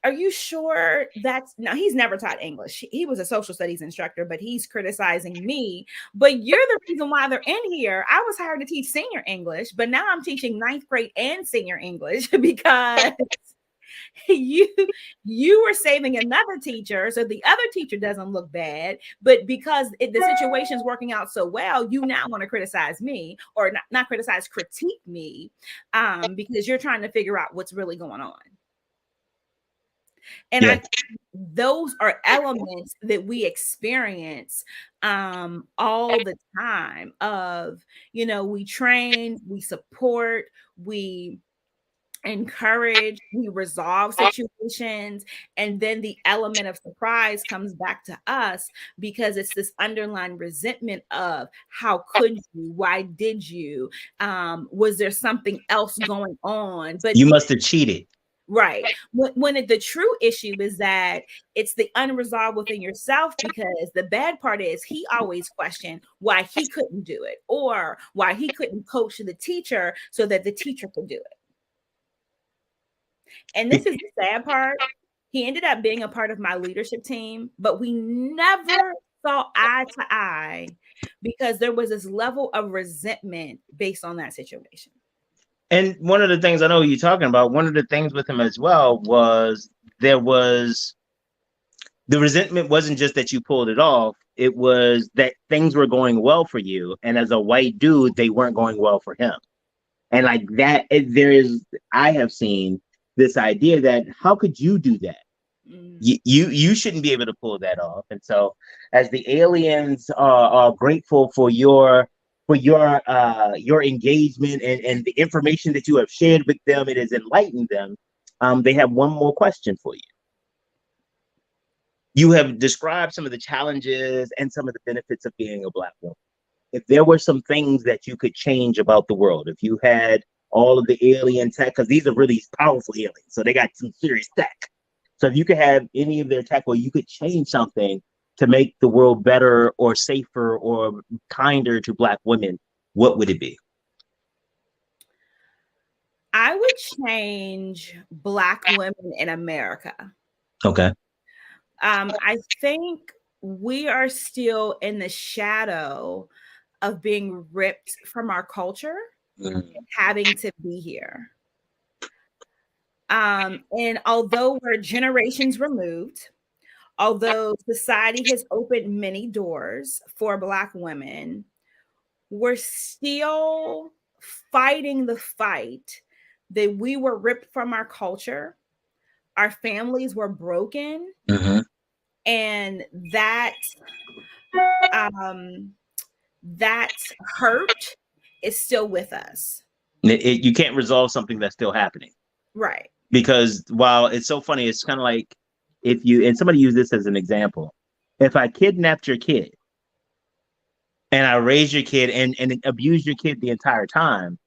Speaker 2: are you sure that's now he's never taught English. He was a social studies instructor, but he's criticizing me. But you're the reason why they're in here. I was hired to teach senior English, but now I'm teaching ninth grade and senior English because you were saving another teacher, so the other teacher doesn't look bad. But because the situation's working out so well, you now want to criticize me, or not criticize, critique me, because you're trying to figure out what's really going on. And those are elements that we experience all the time of, you know, we train, we support, we encourage, we resolve situations, and then the element of surprise comes back to us because it's this underlying resentment of how could you, why did you, was there something else going on? But
Speaker 1: you must have cheated.
Speaker 2: Right. When the true issue is that it's the unresolved within yourself, because the bad part is he always questioned why he couldn't do it, or why he couldn't coach the teacher so that the teacher could do it. And this is the sad part. He ended up being a part of my leadership team, but we never saw eye to eye because there was this level of resentment based on that situation.
Speaker 1: And one of the things I know you're talking about, one of the things with him as well was the resentment wasn't just that you pulled it off. It was that things were going well for you. And as a white dude, they weren't going well for him. And like that, I have seen this idea that how could you do that? You shouldn't be able to pull that off. And so as the aliens are grateful for your engagement and the information that you have shared with them, it has enlightened them. They have one more question for you. You have described some of the challenges and some of the benefits of being a Black woman. If there were some things that you could change about the world, if you had all of the alien tech, because these are really powerful aliens, so they got some serious tech. So if you could have any of their tech, or you could change something to make the world better or safer or kinder to Black women, what would it be?
Speaker 2: I would change Black women in America.
Speaker 1: Okay.
Speaker 2: I think we are still in the shadow of being ripped from our culture and having to be here. And although we're generations removed, although society has opened many doors for Black women, we're still fighting the fight that we were ripped from our culture. Our families were broken.
Speaker 1: Mm-hmm.
Speaker 2: And that hurt is still with us.
Speaker 1: You can't resolve something that's still happening.
Speaker 2: Right.
Speaker 1: Because while it's so funny, it's kind of like and somebody used this as an example. If I kidnapped your kid and I raised your kid and abused your kid the entire time,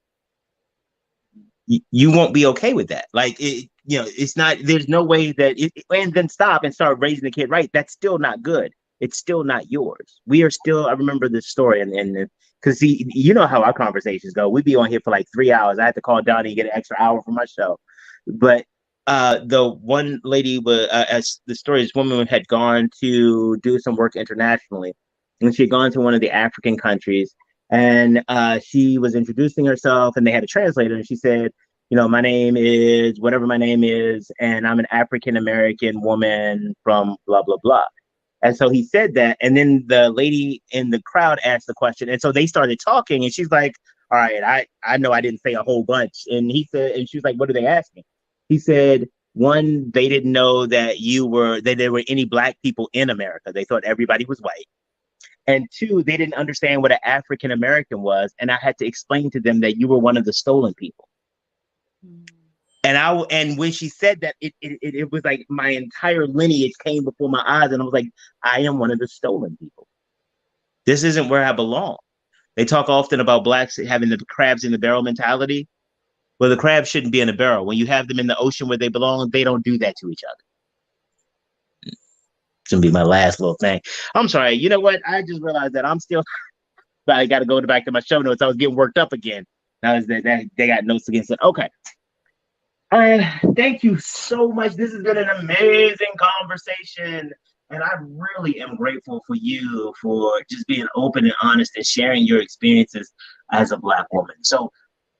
Speaker 1: you won't be okay with that. Like, it's not, there's no way that and then stop and start raising the kid right. That's still not good. It's still not yours. We are still, I remember this story and because you know how our conversations go. We'd be on here for like 3 hours. I had to call Donnie and get an extra hour for my show. But the one lady as the story, this woman had gone to do some work internationally, and she had gone to one of the African countries, and she was introducing herself, and they had a translator, and she said, my name is whatever my name is, and I'm an African American woman from blah, blah, blah. And so he said that. And then the lady in the crowd asked the question. And so they started talking. And she's like, all right, I know I didn't say a whole bunch. And he said, and she was like, what are they asking? He said, one, they didn't know that there were any Black people in America. They thought everybody was white. And two, they didn't understand what an African American was. And I had to explain to them that you were one of the stolen people. And when she said that, it was like my entire lineage came before my eyes, and I was like, I am one of the stolen people. This isn't where I belong. They talk often about Blacks having the crabs in the barrel mentality. Well, the crabs shouldn't be in a barrel. When you have them in the ocean where they belong, they don't do that to each other. It's gonna be my last little thing. I'm sorry. You know what? I just realized that I got to go back to my show notes. I was getting worked up again. Now that they got notes against it. Okay. Thank you so much. This has been an amazing conversation. And I really am grateful for you for just being open and honest and sharing your experiences as a Black woman. So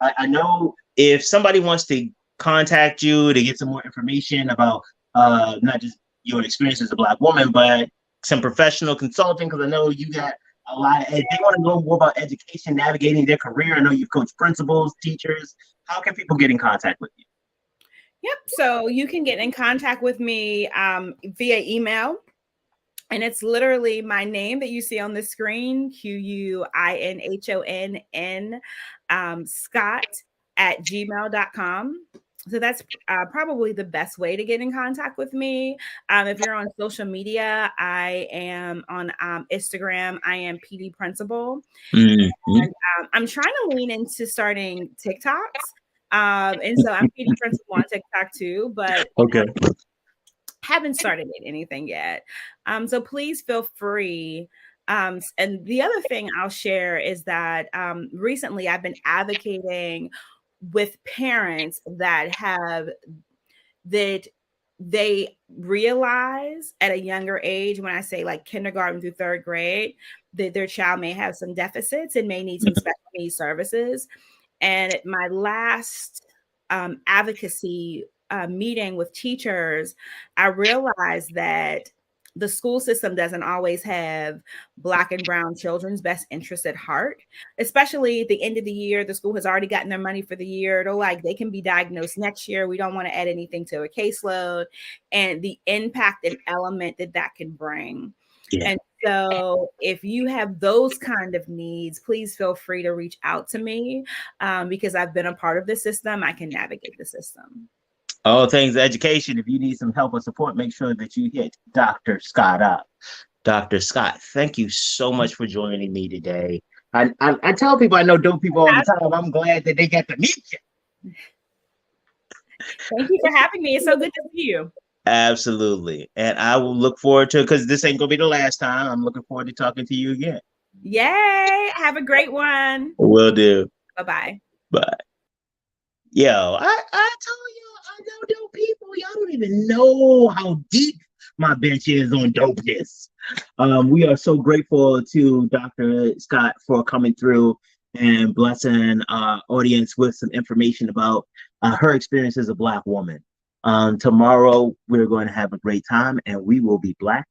Speaker 1: I know if somebody wants to contact you to get some more information about not just your experience as a Black woman, but some professional consulting, because I know you got a lot. If they want to know more about education, navigating their career, I know you've coached principals, teachers. How can people get in contact with you?
Speaker 2: Yep. So you can get in contact with me via email. And it's literally my name that you see on the screen, QUINHONN, Scott@gmail.com. So that's probably the best way to get in contact with me. If you're on social media, I am on Instagram. I am PD Principal. Mm-hmm. And I'm trying to lean into starting TikToks. And so I'm PD Principal on TikTok too, but
Speaker 1: okay.
Speaker 2: Haven't started anything yet. So please feel free. And the other thing I'll share is that recently I've been advocating with parents that they realize at a younger age, when I say like kindergarten through third grade, that their child may have some deficits and may need some special needs services. And at my last advocacy meeting with teachers, I realized that the school system doesn't always have Black and brown children's best interests at heart, especially at the end of the year. The school has already gotten their money for the year. They're like, they can be diagnosed next year. We don't want to add anything to a caseload, and the impact and element that can bring. Yeah. And so if you have those kind of needs, please feel free to reach out to me because I've been a part of the system. I can navigate the system.
Speaker 1: All things education. If you need some help or support, make sure that you hit Dr. Scott up. Dr. Scott, thank you so much for joining me today. I tell people I know dope people all the time. I'm glad that they get to meet you.
Speaker 2: Thank you for having me. It's so good to see you.
Speaker 1: Absolutely. And I will look forward to it because this ain't going to be the last time. I'm looking forward to talking to you again.
Speaker 2: Yay. Have a great one.
Speaker 1: Will do.
Speaker 2: Bye-bye.
Speaker 1: Bye. Yo, I told you. I know dope people. Y'all don't even know how deep my bench is on dopeness. We are so grateful to Dr. Scott for coming through and blessing our audience with some information about her experience as a Black woman. Tomorrow, we're going to have a great time, and we will be Black